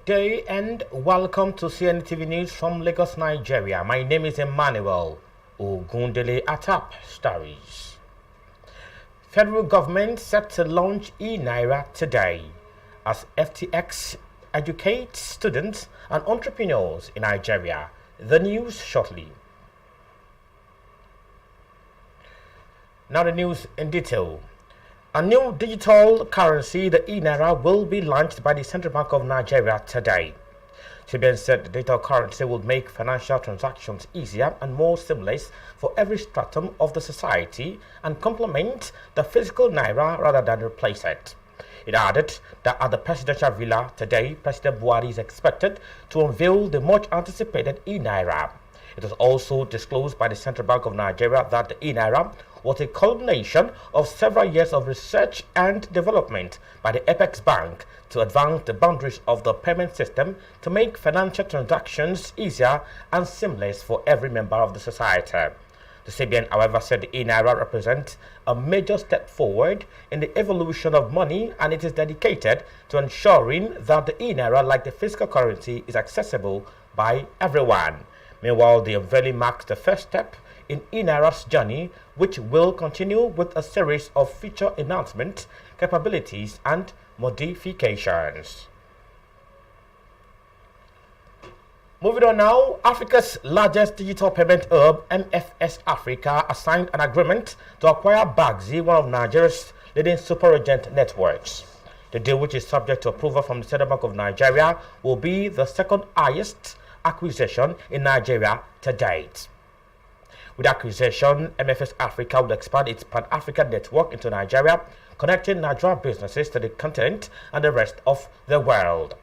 Good day and welcome to CNETv News from Lagos, Nigeria. My name is Emmanuel Ogundele Atap Stories. Federal government set to launch e-Naira today as FTX educates students and entrepreneurs in Nigeria. The news shortly. Now the news in detail. A new digital currency, the e-Naira, will be launched by the Central Bank of Nigeria today. CBN said the digital currency will make financial transactions easier and more seamless for every stratum of the society and complement the physical Naira rather than replace it. It added that at the presidential villa today, President Buhari is expected to unveil the much anticipated e-Naira. It was also disclosed by the Central Bank of Nigeria that the e-Naira was a culmination of several years of research and development by the Apex Bank to advance the boundaries of the payment system to make financial transactions easier and seamless for every member of the society. The CBN, however, said the e-Naira represents a major step forward in the evolution of money, and it is dedicated to ensuring that the e-Naira, like the physical currency, is accessible by everyone. Meanwhile, the unveiling marks the first step in e-Naira's journey, which will continue with a series of feature enhancements, capabilities, and modifications. Moving on now, Africa's largest digital payment hub, MFS Africa, has signed an agreement to acquire Bagzi, one of Nigeria's leading super agent networks. The deal, which is subject to approval from the Central Bank of Nigeria, will be the second highest acquisition in Nigeria to date. With acquisition, MFS Africa will expand its Pan-African network into Nigeria, connecting Nigerian businesses to the continent and the rest of the world.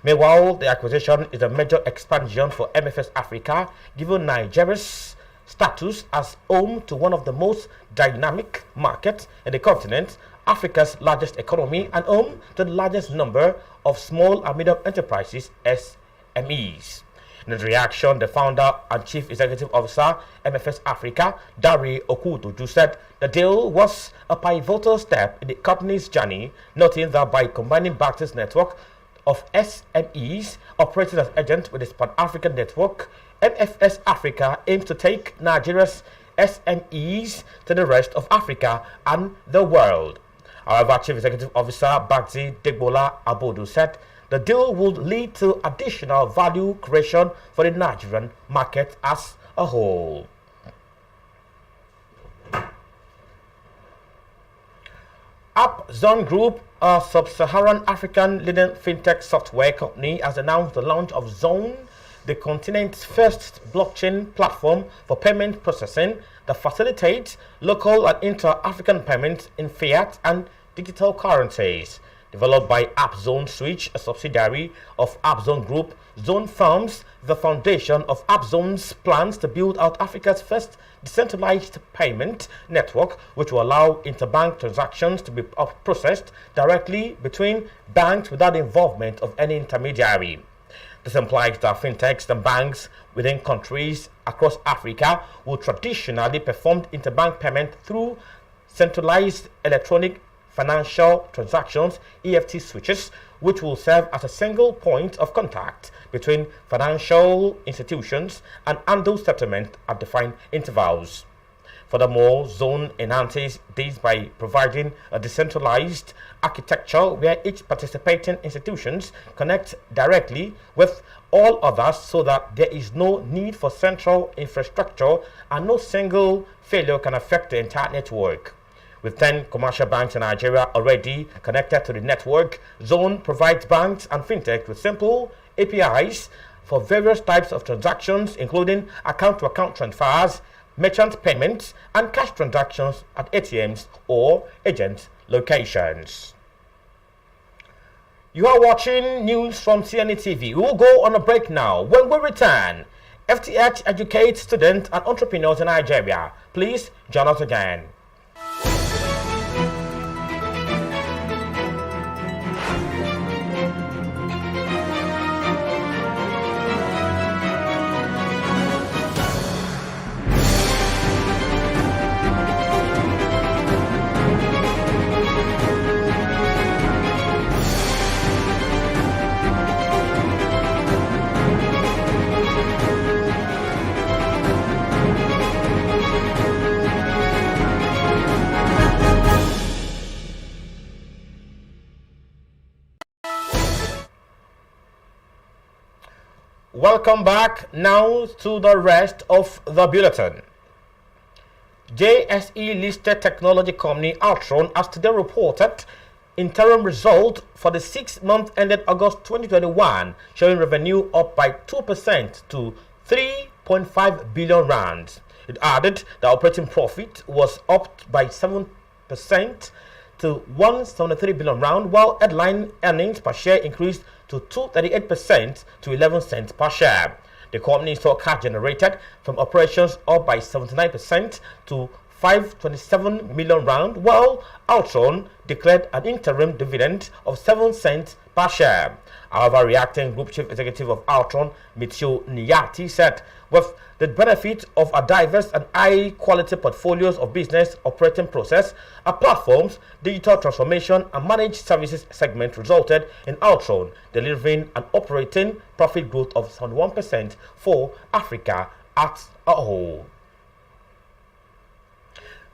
Meanwhile, the acquisition is a major expansion for MFS Africa, given Nigeria's status as home to one of the most dynamic markets in the continent, Africa's largest economy, and home to the largest number of small and medium enterprises, SMEs. In his reaction, the founder and chief executive officer, MFS Africa, Dare Okudoju, said the deal was a pivotal step in the company's journey, noting that by combining Bagzi's network of SMEs operating as agents with its Pan-African network, MFS Africa aims to take Nigeria's SMEs to the rest of Africa and the world. However, Chief Executive Officer Bagzi Degbola Abodu said the deal would lead to additional value creation for the Nigerian market as a whole. Zone Group, a sub-Saharan African leading fintech software company, has announced the launch of Zone, the continent's first blockchain platform for payment processing that facilitates local and inter-African payments in fiat and digital currencies. Developed by AppZone Switch, a subsidiary of AppZone Group, Zone forms the foundation of AppZone's plans to build out Africa's first decentralized payment network, which will allow interbank transactions to be processed directly between banks without the involvement of any intermediary. This implies that fintechs and banks within countries across Africa will traditionally perform interbank payment through centralized electronic financial transactions, EFT switches, which will serve as a single point of contact between financial institutions and handle settlement at defined intervals. Furthermore, Zone enhances this by providing a decentralized architecture where each participating institutions connect directly with all others so that there is no need for central infrastructure and no single failure can affect the entire network. With 10 commercial banks in Nigeria already connected to the network, Zone provides banks and fintech with simple APIs for various types of transactions, including account-to-account transfers, merchant payments, and cash transactions at ATMs or agent locations. You are watching news from CNETv. We will go on a break now. When we return, FTX educates students and entrepreneurs in Nigeria. Please join us again. Welcome back now to the rest of the bulletin. JSE listed technology company Altron has today reported interim result for the 6 months ended August 2021, showing revenue up by 2% to 3.5 billion rands. It added that operating profit was up by 7% to 173 billion rand, while headline earnings per share increased to 238% to 11 cents per share. The company saw cash generated from operations up by 79% to 527 million rand, while Altron declared an interim dividend of 7 cents per share. However, reacting Group Chief Executive of Altron, Mitchell Nyati, said, with the benefit of a diverse and high-quality portfolios of business operating process, our platforms, digital transformation, and managed services segment resulted in Altron delivering an operating profit growth of 71% for Africa as a whole.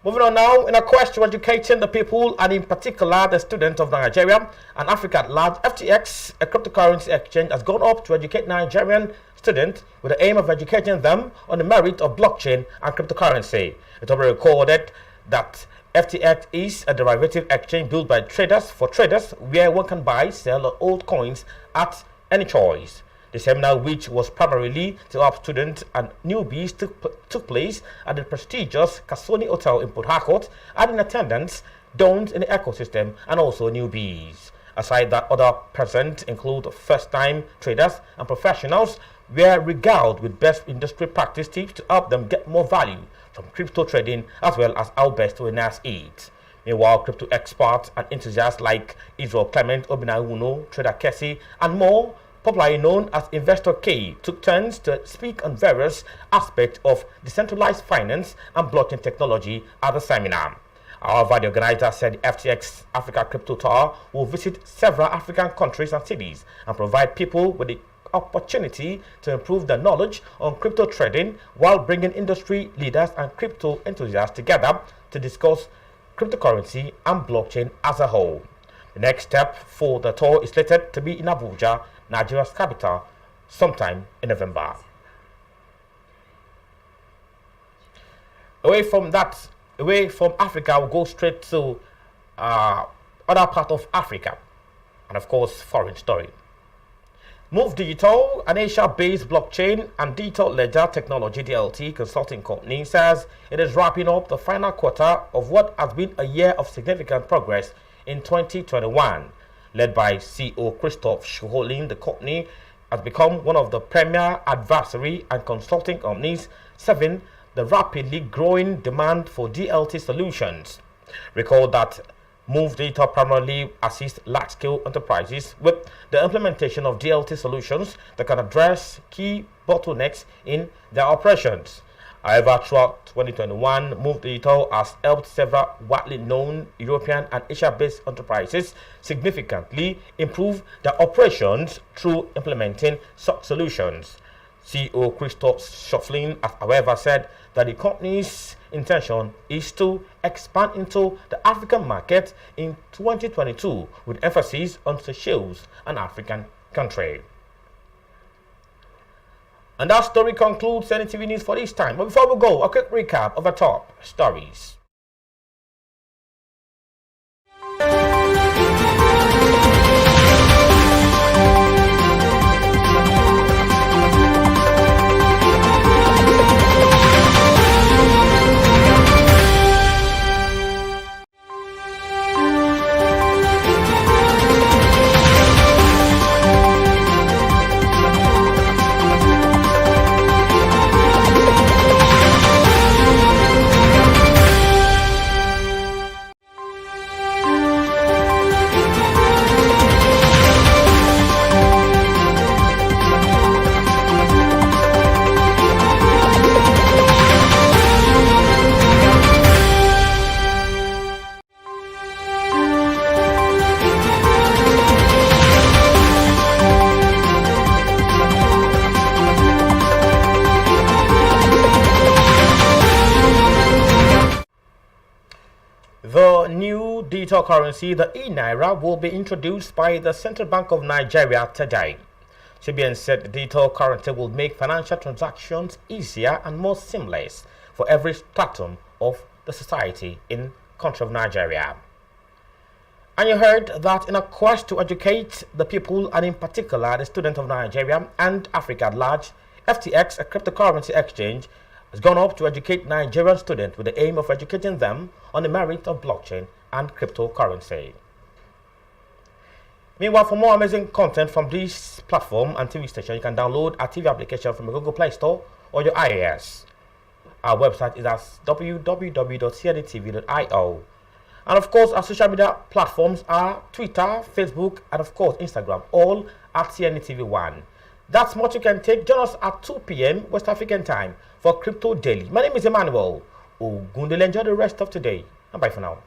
Moving on now, in a quest to educating the people and in particular the students of Nigeria and Africa at large, FTX, a cryptocurrency exchange, has gone up to educate Nigerian students with the aim of educating them on the merit of blockchain and cryptocurrency. It already recorded that FTX is a derivative exchange built by traders for traders where one can buy, sell, or hold coins at any choice. The seminar, which was primarily to help students and newbies, took place at the prestigious Kasoni Hotel in Port Harcourt, and in attendance, dons in the ecosystem and also newbies. Aside that, other present include first-time traders and professionals were regaled with best industry practice tips to help them get more value from crypto trading, as well as how best to enhance it. Meanwhile, crypto experts and enthusiasts like Israel Clement, Obinawuno, Trader Kessie, and more, popularly known as Investor K, took turns to speak on various aspects of decentralized finance and blockchain technology at the seminar. However, the organizer said the FTX Africa Crypto Tour will visit several African countries and cities and provide people with the opportunity to improve their knowledge on crypto trading while bringing industry leaders and crypto enthusiasts together to discuss cryptocurrency and blockchain as a whole. The next step for the tour is slated to be in Abuja, Nigeria's capital, sometime in November. Away from Africa, we'll go straight to other part of Africa, and of course, foreign story. Move Digital, an Asia-based blockchain and digital ledger technology (DLT) consulting company, says it is wrapping up the final quarter of what has been a year of significant progress in 2021. Led by CEO Christoph Schroling, the company has become one of the premier advisory and consulting companies serving the rapidly growing demand for DLT solutions. Recall that Move Digital primarily assists large-scale enterprises with the implementation of DLT solutions that can address key bottlenecks in their operations. However, throughout 2021, Move Digital has helped several widely known European and Asia-based enterprises significantly improve their operations through implementing such solutions. CEO Christoph Schroling has, however, said that the company's intention is to expand into the African market in 2022 with emphasis on Seychelles, an African country. And that story concludes CNETv News for this time. But before we go, a quick recap of the top stories. The new digital currency, the e-Naira, will be introduced by the Central Bank of Nigeria today. CBN said the digital currency will make financial transactions easier and more seamless for every stratum of the society in country of Nigeria. And you heard that in a quest to educate the people, and in particular the students of Nigeria and Africa at large, FTX, a cryptocurrency exchange, has gone up to educate Nigerian students with the aim of educating them on the merit of blockchain and cryptocurrency. Meanwhile, for more amazing content from this platform and TV station, you can download our TV application from the Google Play Store or your iOS. Our website is at www.cnetv.io. And of course, our social media platforms are Twitter, Facebook, and of course, Instagram, all at CNETv1. That's much you can take. Join us at 2 p.m. West African time for Crypto Daily. My name is Emmanuel Ogundele. Enjoy the rest of today, and bye for now.